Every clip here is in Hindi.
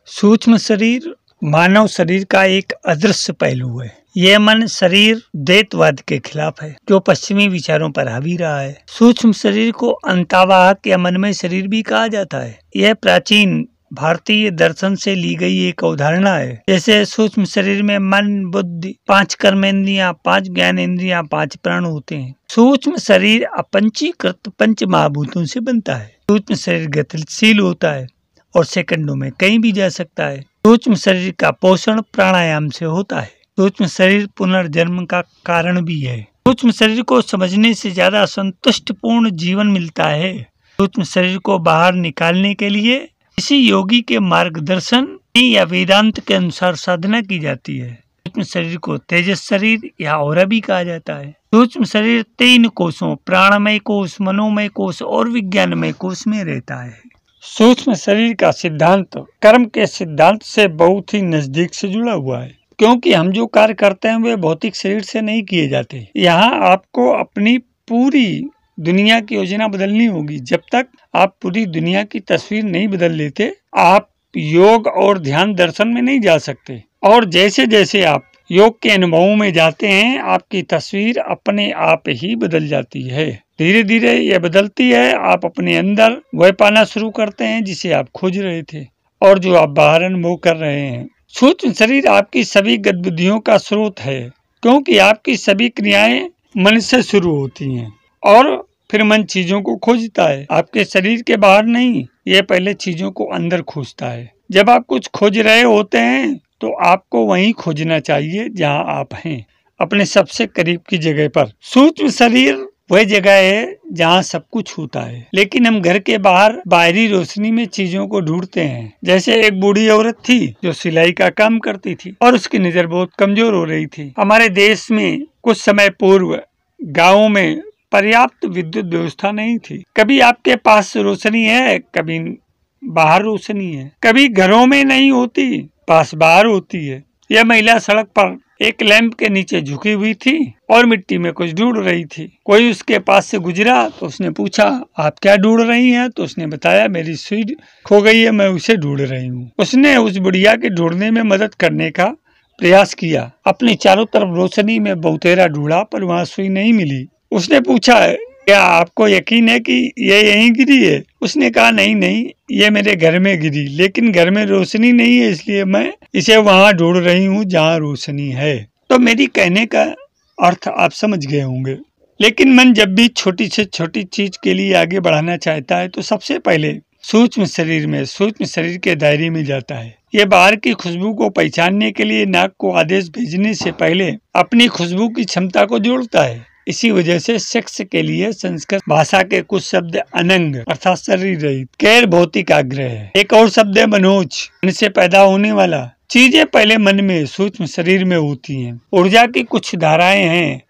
सूक्ष्म शरीर मानव शरीर का एक अदृश्य पहलू है। यह मन शरीर द्वैतवाद के खिलाफ है, जो पश्चिमी विचारों पर हावी रहा है। सूक्ष्म शरीर को अंतर्वाहक या मनमय शरीर भी कहा जाता है। यह प्राचीन भारतीय दर्शन से ली गई एक अवधारणा है। जैसे सूक्ष्म शरीर में मन, बुद्धि, 5 कर्मेंद्रियां, 5 ज्ञानेंद्रियां, 5 प्राण होते हैं। सूक्ष्म शरीर अपंचीकृत 5 महाभूतों से बनता है। सूक्ष्म शरीर गतिशील होता है और सेकंडों में कहीं भी जा सकता है। सूक्ष्म शरीर का पोषण प्राणायाम से होता है। सूक्ष्म शरीर पुनर्जन्म का कारण भी है। सूक्ष्म शरीर को समझने से ज्यादा संतुष्टपूर्ण जीवन मिलता है। सूक्ष्म शरीर को बाहर निकालने के लिए किसी योगी के मार्गदर्शन या वेदांत के अनुसार साधना की जाती है। सूक्ष्म शरीर को तेजस शरीर या औरा भी कहा जाता है। सूक्ष्म शरीर 3 कोषों प्राणमय कोष, मनोमय कोष और विज्ञानमय कोष में रहता है। सूक्ष्म शरीर का सिद्धांत कर्म के सिद्धांत से बहुत ही नजदीक से जुड़ा हुआ है, क्योंकि हम जो कार्य करते हैं वे भौतिक शरीर से नहीं किए जाते। यहाँ आपको अपनी पूरी दुनिया की योजना बदलनी होगी। जब तक आप पूरी दुनिया की तस्वीर नहीं बदल लेते, आप योग और ध्यान दर्शन में नहीं जा सकते। और जैसे जैसे आप योग के अनुभवों में जाते हैं, आपकी तस्वीर अपने आप ही बदल जाती है। धीरे धीरे यह बदलती है। आप अपने अंदर वह पाना शुरू करते हैं जिसे आप खोज रहे थे और जो आप बाहर अनुभव कर रहे हैं। सूक्ष्म शरीर आपकी सभी गतिविधियों का स्रोत है, क्योंकि आपकी सभी क्रियाएं मन से शुरू होती हैं और फिर मन चीजों को खोजता है। आपके शरीर के बाहर नहीं, यह पहले चीजों को अंदर खोजता है। जब आप कुछ खोज रहे होते हैं तो आपको वहीं खोजना चाहिए जहां आप हैं, अपने सबसे करीब की जगह पर। सूक्ष्म शरीर वह जगह है जहाँ सब कुछ होता है, लेकिन हम घर के बाहर बाहरी रोशनी में चीजों को ढूंढते हैं। जैसे एक बूढ़ी औरत थी जो सिलाई का काम करती थी और उसकी नजर बहुत कमजोर हो रही थी। हमारे देश में कुछ समय पूर्व गाँव में पर्याप्त विद्युत व्यवस्था नहीं थी। कभी आपके पास रोशनी है, कभी बाहर रोशनी है, कभी घरों में नहीं होती, पास बाहर होती है। यह महिला सड़क पर एक लैंप के नीचे झुकी हुई थी और मिट्टी में कुछ ढूंढ रही थी। कोई उसके पास से गुजरा तो उसने पूछा, आप क्या ढूंढ रही हैं? तो उसने बताया, मेरी सुई खो गई है, मैं उसे ढूंढ रही हूँ। उसने उस बुढ़िया के ढूंढने में मदद करने का प्रयास किया। अपनी चारों तरफ रोशनी में बहुतेरा ढूंढा पर वहाँ सुई नहीं मिली। उसने पूछा, क्या आपको यकीन है कि ये यहीं गिरी है? उसने कहा, नहीं, ये मेरे घर में गिरी, लेकिन घर में रोशनी नहीं है, इसलिए मैं इसे वहां ढूंढ रही हूँ जहाँ रोशनी है। तो मेरी कहने का अर्थ आप समझ गए होंगे। लेकिन मन जब भी छोटी से छोटी चीज के लिए आगे बढ़ाना चाहता है तो सबसे पहले सूक्ष्म शरीर के दायरे में जाता है। ये बाहर की खुशबू को पहचानने के लिए नाक को आदेश भेजने से पहले अपनी खुशबू की क्षमता को जोड़ता है। इसी वजह से सेक्स के लिए संस्कृत भाषा के कुछ शब्द अनंग अर्थात शरीर रहित, गैर भौतिक आग्रह है। एक और शब्द है मनोज, मन से पैदा होने वाला। चीजें पहले मन में सूक्ष्म शरीर में होती हैं। ऊर्जा की कुछ धाराएं हैं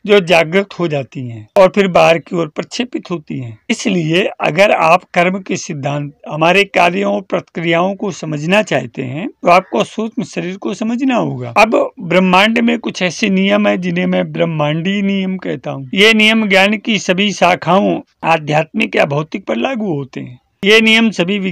जो जागृत हो जाती हैं और फिर बाहर की ओर प्रक्षेपित होती हैं। इसलिए अगर आप कर्म के सिद्धांत, हमारे कार्यों और प्रक्रियाओं को समझना चाहते हैं तो आपको सूक्ष्म शरीर को समझना होगा। अब ब्रह्मांड में कुछ ऐसे नियम है जिन्हें मैं ब्रह्मांडीय नियम कहता हूँ। ये नियम ज्ञान की सभी शाखाओं, आध्यात्मिक या भौतिक पर लागू होते हैं। ये नियम सभी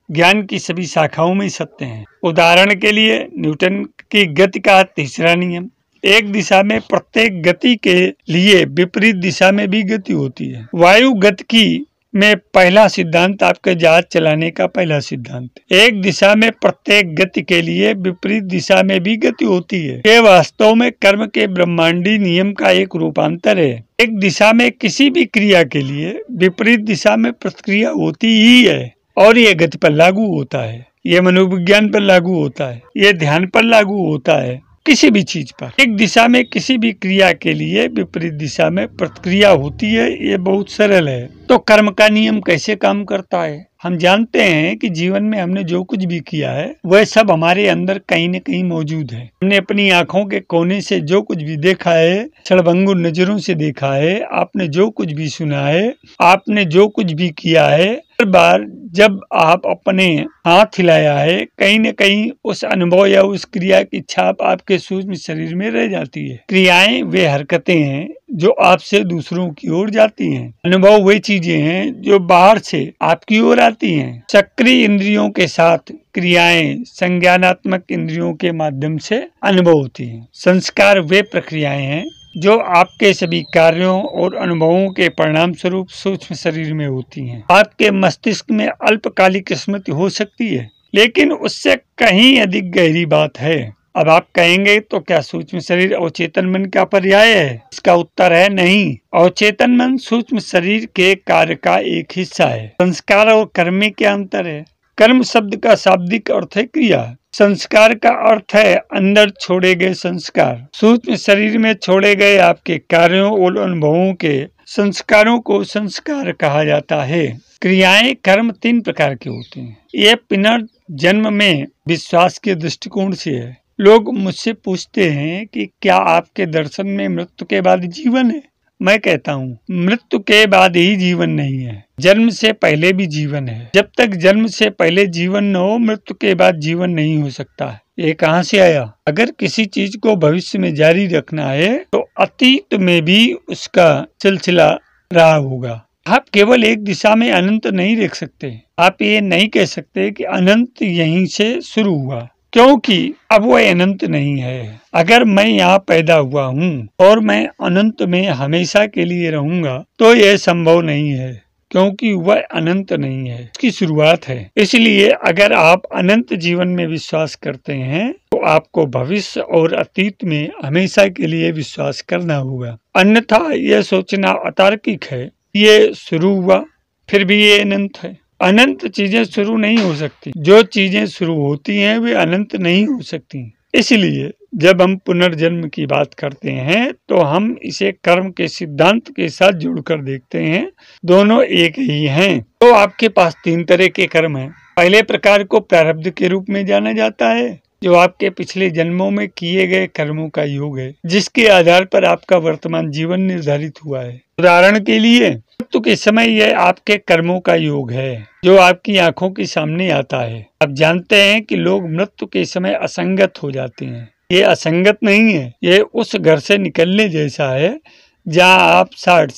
ज्ञान की सभी शाखाओं में सत्य हैं। उदाहरण के लिए न्यूटन की गति का तीसरा नियम, एक दिशा में प्रत्येक गति के लिए विपरीत दिशा में भी गति होती है। वायु गतिकी में पहला सिद्धांत आपके जहाज चलाने का पहला सिद्धांत, एक दिशा में प्रत्येक गति के लिए विपरीत दिशा में भी गति होती है। ये वास्तव में कर्म के ब्रह्मांडी नियम का एक रूपांतर है। एक दिशा में किसी भी क्रिया के लिए विपरीत दिशा में प्रतिक्रिया होती ही है और ये गति पर लागू होता है, ये मनोविज्ञान पर लागू होता है, ये ध्यान पर लागू होता है, किसी भी चीज पर। एक दिशा में किसी भी क्रिया के लिए विपरीत दिशा में प्रतिक्रिया होती है। ये बहुत सरल है। तो कर्म का नियम कैसे काम करता है? हम जानते हैं कि जीवन में हमने जो कुछ भी किया है वह सब हमारे अंदर कहीं न कहीं मौजूद है। हमने अपनी आंखों के कोने से जो कुछ भी देखा है, क्षणभंगुर नजरों से देखा है, आपने जो कुछ भी सुना है, आपने जो कुछ भी किया है, हर बार जब आप अपने हाथ हिलाया है, कहीं न कहीं उस अनुभव या उस क्रिया की छाप आपके सूक्ष्म शरीर में रह जाती है। क्रियाएं वे हरकतें हैं जो आपसे दूसरों की ओर जाती हैं। अनुभव वे चीजें हैं जो बाहर से आपकी ओर आती हैं। सक्रिय इंद्रियों के साथ क्रियाएं संज्ञानात्मक इंद्रियों के माध्यम से अनुभव होती हैं। संस्कार वे प्रक्रियाएं हैं जो आपके सभी कार्यों और अनुभवों के परिणाम स्वरूप सूक्ष्म शरीर में होती हैं। आपके मस्तिष्क में अल्पकालिक स्मृति हो सकती है, लेकिन उससे कहीं अधिक गहरी बात है। अब आप कहेंगे तो क्या सूक्ष्म शरीर अवचेतन मन का पर्याय है? इसका उत्तर है नहीं। अवचेतन मन सूक्ष्म शरीर के कार्य का एक हिस्सा है। संस्कार और कर्म में क्या अंतर है? कर्म शब्द का शाब्दिक अर्थ है क्रिया। संस्कार का अर्थ है अंदर छोड़े गए संस्कार। सूक्ष्म शरीर में छोड़े गए आपके कार्यों और अनुभवों के संस्कारों को संस्कार कहा जाता है। क्रियाएं कर्म 3 प्रकार के होते हैं। ये पुनर्जन्म में विश्वास के दृष्टिकोण से है। लोग मुझसे पूछते हैं कि क्या आपके दर्शन में मृत्यु के बाद जीवन है? मैं कहता हूँ मृत्यु के बाद ही जीवन नहीं है, जन्म से पहले भी जीवन है। जब तक जन्म से पहले जीवन न हो, मृत्यु के बाद जीवन नहीं हो सकता है। ये कहाँ से आया? अगर किसी चीज को भविष्य में जारी रखना है तो अतीत में भी उसका सिलसिला रहा होगा। आप केवल एक दिशा में अनंत नहीं देख सकते। आप ये नहीं कह सकते कि अनंत यहीं से शुरू हुआ, क्योंकि अब वह अनंत नहीं है। अगर मैं यहाँ पैदा हुआ हूँ और मैं अनंत में हमेशा के लिए रहूंगा तो यह संभव नहीं है, क्योंकि वह अनंत नहीं है, उसकी शुरुआत है। इसलिए अगर आप अनंत जीवन में विश्वास करते हैं तो आपको भविष्य और अतीत में हमेशा के लिए विश्वास करना होगा, अन्यथा यह सोचना अतार्किक है। ये शुरू हुआ फिर भी ये अनंत है। अनंत चीजें शुरू नहीं हो सकती। जो चीजें शुरू होती हैं वे अनंत नहीं हो सकती। इसलिए जब हम पुनर्जन्म की बात करते हैं तो हम इसे कर्म के सिद्धांत के साथ जोड़कर देखते हैं। दोनों एक ही हैं। तो आपके पास 3 तरह के कर्म हैं। पहले प्रकार को प्रारब्ध के रूप में जाना जाता है, जो आपके पिछले जन्मों में किए गए कर्मों का योग है, जिसके आधार पर आपका वर्तमान जीवन निर्धारित हुआ है। उदाहरण के लिए मृत्यु के समय यह आपके कर्मों का योग है जो आपकी आंखों के सामने आता है। आप जानते हैं कि लोग मृत्यु के समय असंगत हो जाते हैं। ये असंगत नहीं है, ये उस घर से निकलने जैसा है जहाँ आप 60,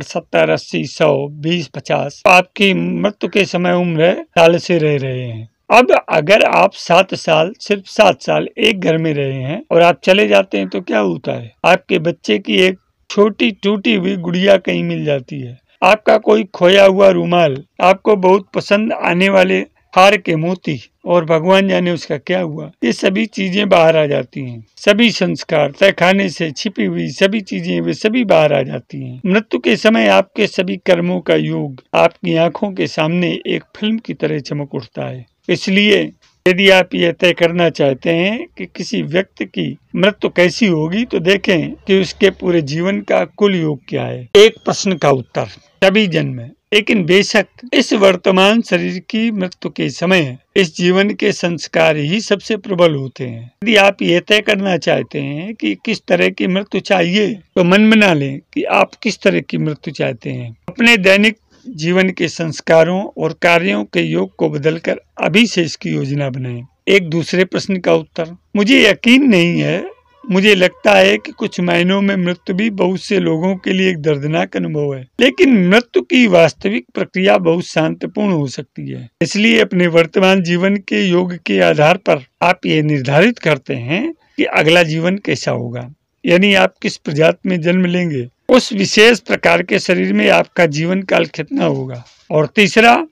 70, 80, 100, 20, 50 आपकी मृत्यु के समय उम्र साल से रह रहे हैं। अब अगर आप 7 साल, सिर्फ 7 साल एक घर में रहे हैं और आप चले जाते हैं तो क्या होता है? आपके बच्चे की एक छोटी टूटी हुई गुड़िया कहीं मिल जाती है, आपका कोई खोया हुआ रुमाल, आपको बहुत पसंद आने वाले हार के मोती, और भगवान जाने उसका क्या हुआ। ये सभी चीजें बाहर आ जाती हैं। सभी संस्कार, तहखाने से छिपी हुई सभी चीजें वे सभी बाहर आ जाती हैं। मृत्यु के समय आपके सभी कर्मों का योग आपकी आंखों के सामने एक फिल्म की तरह चमक उठता है। इसलिए यदि आप यह तय करना चाहते हैं कि किसी व्यक्ति की मृत्यु कैसी होगी तो देखें कि उसके पूरे जीवन का कुल योग क्या है। एक प्रश्न का उत्तर सभी जन्म है, लेकिन बेशक इस वर्तमान शरीर की मृत्यु के समय इस जीवन के संस्कार ही सबसे प्रबल होते हैं। यदि आप ये तय करना चाहते हैं कि किस तरह की मृत्यु चाहिए तो मन बना लें कि आप किस तरह की मृत्यु चाहते हैं। अपने दैनिक जीवन के संस्कारों और कार्यों के योग को बदलकर अभी से इसकी योजना बनाएं। एक दूसरे प्रश्न का उत्तर, मुझे यकीन नहीं है, मुझे लगता है कि कुछ महीनों में मृत्यु भी बहुत से लोगों के लिए एक दर्दनाक अनुभव है, लेकिन मृत्यु की वास्तविक प्रक्रिया बहुत शांतिपूर्ण हो सकती है। इसलिए अपने वर्तमान जीवन के योग के आधार पर आप ये निर्धारित करते हैं कि अगला जीवन कैसा होगा, यानी आप किस प्रजाति में जन्म लेंगे, उस विशेष प्रकार के शरीर में आपका जीवन काल कितना होगा, और तीसरा,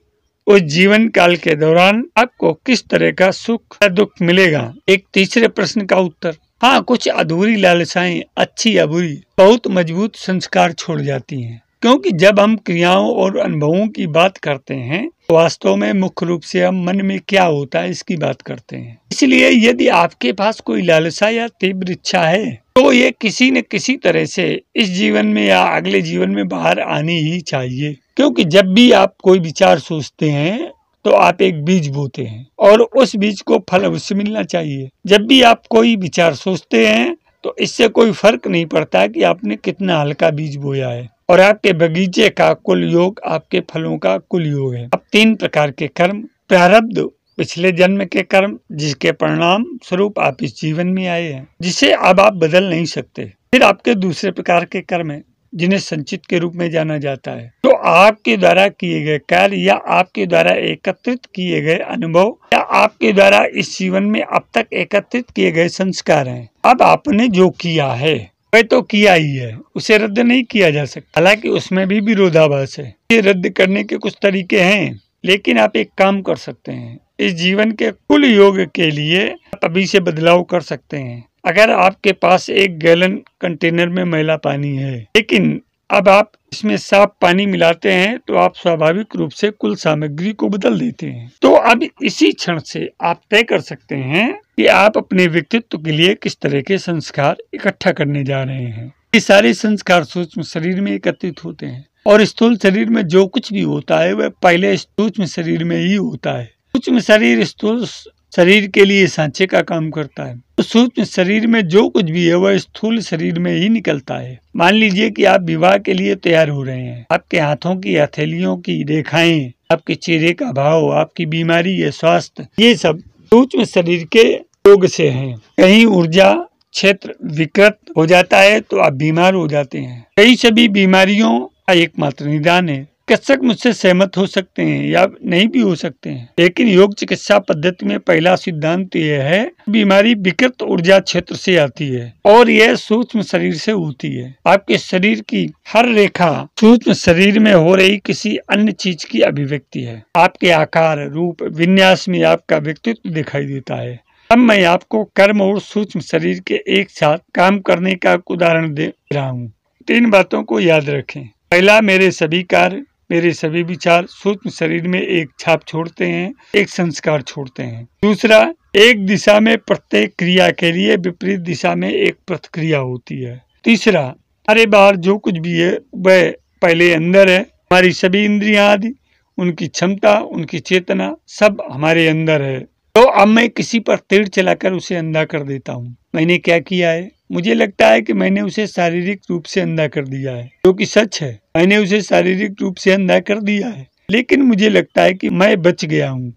उस जीवन काल के दौरान आपको किस तरह का सुख या दुख मिलेगा। एक तीसरे प्रश्न का उत्तर, हाँ, कुछ अधूरी लालसाएं अच्छी या बुरी बहुत मजबूत संस्कार छोड़ जाती हैं, क्योंकि जब हम क्रियाओं और अनुभवों की बात करते हैं तो वास्तव में मुख्य रूप से हम मन में क्या होता है इसकी बात करते हैं। इसलिए यदि आपके पास कोई लालसा या तीव्र इच्छा है तो ये किसी न किसी तरह से इस जीवन में या अगले जीवन में बाहर आनी ही चाहिए, क्योंकि जब भी आप कोई विचार सोचते हैं तो आप एक बीज बोते हैं और उस बीज को फल अवश्य मिलना चाहिए। जब भी आप कोई विचार सोचते हैं तो इससे कोई फर्क नहीं पड़ता कि आपने कितना हल्का बीज बोया है, और आपके बगीचे का कुल योग आपके फलों का कुल योग है। अब 3 प्रकार के कर्म, प्रारब्ध, पिछले जन्म के कर्म जिसके परिणाम स्वरूप आप इस जीवन में आए हैं, जिसे अब आप बदल नहीं सकते। फिर आपके दूसरे प्रकार के कर्म है जिन्हें संचित के रूप में जाना जाता है, जो आपके द्वारा किए गए कार्य या आपके द्वारा एकत्रित किए गए अनुभव या आपके द्वारा इस जीवन में अब तक एकत्रित किए गए संस्कार हैं। अब आपने जो किया है वह तो किया ही है, उसे रद्द नहीं किया जा सकता। हालांकि उसमें भी विरोधाभास है। ये रद्द करने के कुछ तरीके हैं, लेकिन आप एक काम कर सकते हैं। इस जीवन के कुल योग के लिए आप अभी से बदलाव कर सकते हैं। अगर आपके पास 1 गैलन कंटेनर में मैला पानी है, लेकिन अब आप इसमें साफ पानी मिलाते हैं, तो आप स्वाभाविक रूप से कुल सामग्री को बदल देते हैं। तो अब इसी क्षण से आप तय कर सकते हैं कि आप अपने व्यक्तित्व के लिए किस तरह के संस्कार इकट्ठा करने जा रहे हैं। ये सारे संस्कार सूक्ष्म शरीर में एकत्रित होते हैं और स्थूल शरीर में जो कुछ भी होता है वह पहले सूक्ष्म शरीर में ही होता है। सूक्ष्म शरीर स्थूल शरीर के लिए सांचे का काम करता है, तो सूक्ष्म शरीर में जो कुछ भी है वह स्थूल शरीर में ही निकलता है। मान लीजिए कि आप विवाह के लिए तैयार हो रहे हैं। आपके हाथों की हथेलियों की रेखाएं, आपके चेहरे का भाव, आपकी बीमारी या स्वास्थ्य, ये सब सूक्ष्म शरीर के योग से हैं। कहीं ऊर्जा क्षेत्र विकृत हो जाता है तो आप बीमार हो जाते हैं। कई सभी बीमारियों का एकमात्र निदान है। चिकित्सक मुझसे सहमत हो सकते हैं या नहीं भी हो सकते हैं, लेकिन योग चिकित्सा पद्धति में पहला सिद्धांत यह है, बीमारी विकृत ऊर्जा क्षेत्र से आती है और यह सूक्ष्म शरीर से होती है। आपके शरीर की हर रेखा सूक्ष्म शरीर में हो रही किसी अन्य चीज की अभिव्यक्ति है। आपके आकार, रूप, विन्यास में आपका व्यक्तित्व दिखाई देता है। अब मैं आपको कर्म और सूक्ष्म शरीर के एक साथ काम करने का उदाहरण दे रहा हूँ। 3 बातों को याद रखें। पहला, मेरे सभी कार्य, मेरे सभी विचार सूक्ष्म शरीर में एक छाप छोड़ते हैं, एक संस्कार छोड़ते हैं। दूसरा, एक दिशा में प्रत्येक क्रिया के लिए विपरीत दिशा में एक प्रतिक्रिया होती है। तीसरा, हमारे बाहर जो कुछ भी है वह पहले अंदर है। हमारी सभी इंद्रियां आदि, उनकी क्षमता, उनकी चेतना सब हमारे अंदर है। तो अब मैं किसी पर तीर चलाकर उसे अंधा कर देता हूँ। मैंने क्या किया है? मुझे लगता है कि मैंने उसे शारीरिक रूप से अंधा कर दिया है, जो कि सच है। मैंने उसे शारीरिक रूप से अंधा कर दिया है, लेकिन मुझे लगता है कि मैं बच गया हूँ,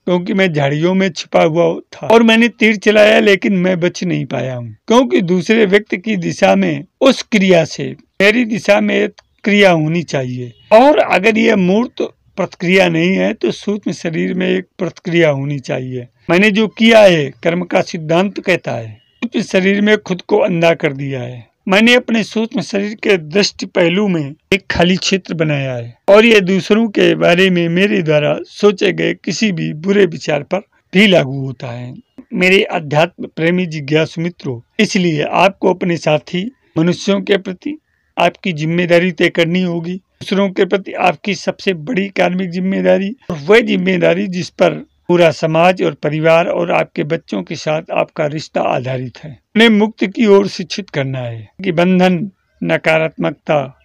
क्योंकि मैं झाड़ियों में छिपा हुआ था और मैंने तीर चलाया, लेकिन मैं बच नहीं पाया हूँ, क्योंकि दूसरे व्यक्ति की दिशा में उस क्रिया से मेरी दिशा में क्रिया होनी चाहिए। और अगर यह मूर्त प्रतिक्रिया नहीं है तो सूक्ष्म शरीर में एक प्रतिक्रिया होनी चाहिए। मैंने जो किया है, कर्म का सिद्धांत कहता है, सूक्ष्म शरीर में खुद को अंधा कर दिया है। मैंने अपने सूक्ष्म शरीर के दृष्टि पहलू में एक खाली क्षेत्र बनाया है और यह दूसरों के बारे में मेरे द्वारा सोचे गए किसी भी बुरे विचार पर भी लागू होता है। मेरे अध्यात्म प्रेमी जिज्ञासु मित्रों, इसलिए आपको अपने साथी मनुष्यों के प्रति आपकी जिम्मेदारी तय करनी होगी। दूसरों के प्रति आपकी सबसे बड़ी कार्मिक जिम्मेदारी, और वह जिम्मेदारी जिस पर पूरा समाज और परिवार और आपके बच्चों के साथ आपका रिश्ता आधारित है, उन्हें मुक्ति की ओर शिक्षित करना है कि बंधन, नकारात्मकता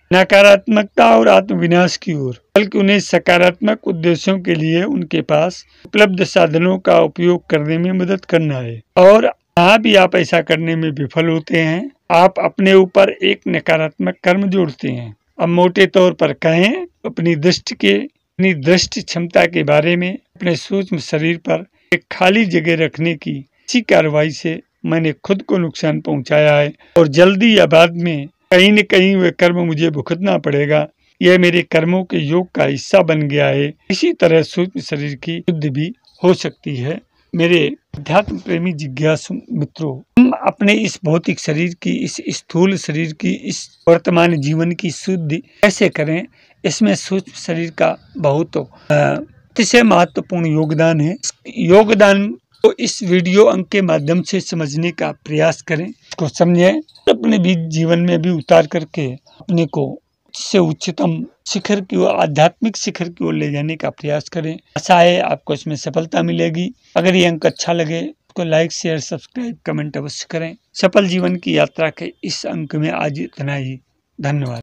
और आत्मविनाश की ओर, बल्कि उन्हें सकारात्मक उद्देश्यों के लिए उनके पास उपलब्ध साधनों का उपयोग करने में मदद करना है। और जहाँ भी आप ऐसा करने में विफल होते हैं, आप अपने ऊपर एक नकारात्मक कर्म जोड़ते हैं। अब मोटे तौर पर कहें, अपनी दृष्टि क्षमता के बारे में अपने सूक्ष्म शरीर पर एक खाली जगह रखने की इसी कार्रवाई से मैंने खुद को नुकसान पहुंचाया है और जल्दी या बाद में कहीं न कहीं वह कर्म मुझे भुगतना पड़ेगा। यह मेरे कर्मों के योग का हिस्सा बन गया है। इसी तरह सूक्ष्म शरीर की शुद्धि भी हो सकती है। मेरे अध्यात्म प्रेमी जिज्ञासु मित्रों, हम अपने इस भौतिक शरीर की, इस स्थूल शरीर की, इस वर्तमान जीवन की शुद्धि कैसे करें, इसमें सूक्ष्म शरीर का बहुत अतिशय महत्वपूर्ण योगदान है। योगदान को इस वीडियो अंक के माध्यम से समझने का प्रयास करें, इसको समझें, अपने भी जीवन में भी उतार करके अपने को से उच्चतम शिखर की ओर, आध्यात्मिक शिखर की ओर ले जाने का प्रयास करें। आशा है आपको इसमें सफलता मिलेगी। अगर ये अंक अच्छा लगे तो लाइक, शेयर, सब्सक्राइब, कमेंट अवश्य करें। सफल जीवन की यात्रा के इस अंक में आज इतना ही। धन्यवाद।